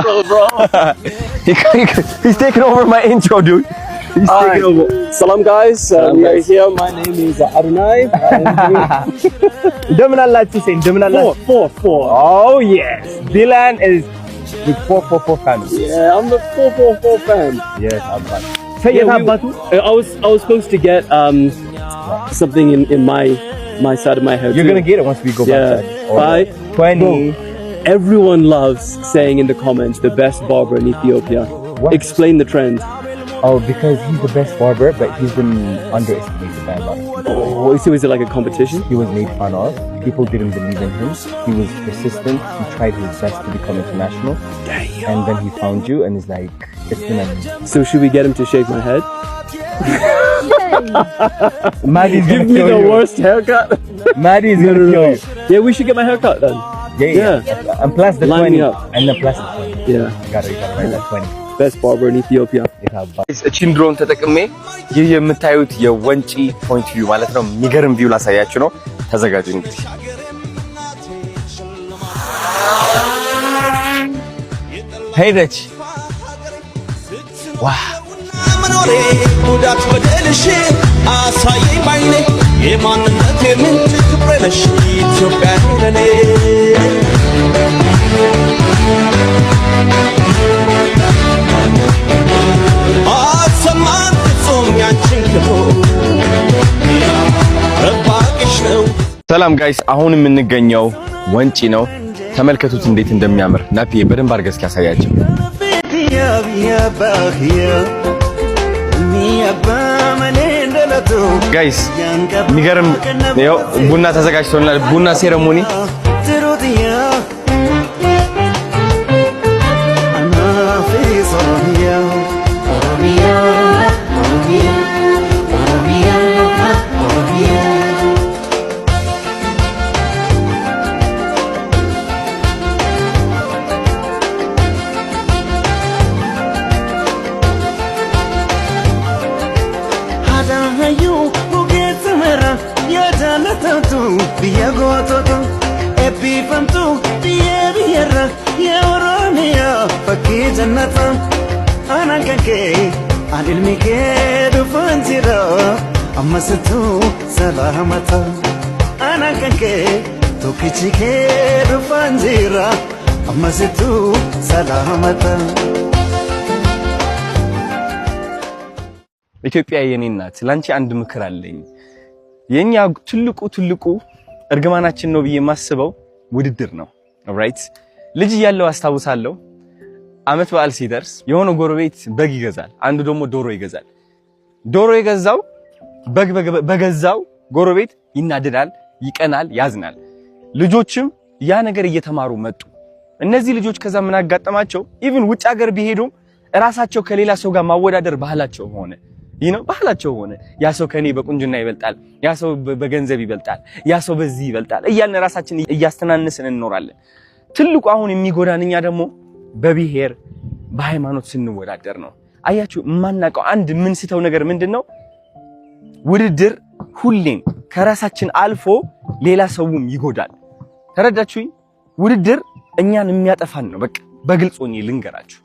bro. He's taking over my intro, dude. He's taking over. Salam guys, we are here. My name is Arunai. Four. Oh yes. Dylan is with 444 fans. Yeah, I'm the 444 fan. Yes, Abba. I was supposed to get something in my side of my head. You're gonna get it once we go back. By 20. Bro, everyone loves saying in the comments the best barber in Ethiopia. What? Explain the trend. Oh, because he's the best barber, but he's been underestimated by a lot of people. Oh, so is it like a competition? He was made fun of. People didn't believe in him. He was persistent. He tried his best to become international. Damn. And then he found you and is like, it's been amazing. So should we get him to shave my head? Maddie's gonna Give me kill the you. worst haircut. Maddie's gonna kill you. Yeah, we should get my haircut then. Yeah. And plus the Line 20. me up. And then plus the 20. Yeah. You gotta write that 20. Best barber in Ethiopia. እቺን ድሮን ተጠቅሜ ይህ የምታዩት የወንጪ ፖይንት ቪው ማለት ነው። የሚገርም ቪው ላሳያችሁ ነው። ተዘጋጁ እንግዲህ። ሄደች። ዋው መኖሬ ጉዳት በደልሽ አሳየኝ ባይኔ የማንነቴ ምንጭ ክብሬ ነሽ ኢትዮጵያ ለኔ አሰማን ፍጹም ያንቺን ክፉ ረባቅሽ ነው። ሰላም ጋይስ፣ አሁን የምንገኘው ወንጪ ነው። ተመልከቱት እንዴት እንደሚያምር። ናፒዬ በደንብ አድርገህ እስኪ ያሳያቸው። ጋይስ የሚገርም ነው። ቡና ተዘጋጅቶልናል። ቡና ሴሬሞኒ Amasitu salamata anakanke tokichike rufanjira amasitu salamata ኢትዮጵያ የኔ ናት። ላንቺ አንድ ምክር አለኝ። የኛ ትልቁ እርግማናችን ነው ብዬ የማስበው ውድድር ነው። ኦልራይት ልጅ እያለሁ አስታውሳለሁ አመት በዓል ሲደርስ የሆነ ጎረቤት በግ ይገዛል፣ አንዱ ደግሞ ዶሮ ይገዛል። ዶሮ የገዛው በገዛው ጎረቤት ይናደዳል፣ ይቀናል፣ ያዝናል። ልጆችም ያ ነገር እየተማሩ መጡ። እነዚህ ልጆች ከዛ ምን አጋጠማቸው? ኢቭን ውጭ ሀገር ቢሄዱም ራሳቸው ከሌላ ሰው ጋር ማወዳደር ባህላቸው ሆነ። ባህላቸው ሆነ። ያ ሰው ከኔ በቁንጅና ይበልጣል፣ ያ ሰው በገንዘብ ይበልጣል፣ ያ ሰው በዚህ ይበልጣል እያልን ራሳችን እያስተናነስን እንኖራለን። ትልቁ አሁን የሚጎዳን እኛ ደግሞ በብሔር በሃይማኖት ስንወዳደር ነው። አያችሁ የማናውቀው አንድ የምንስተው ነገር ምንድነው? ውድድር ሁሌም ከራሳችን አልፎ ሌላ ሰውም ይጎዳል። ተረዳችሁኝ? ውድድር እኛን የሚያጠፋን ነው። በቃ በግልጽ ሆኜ ልንገራችሁ።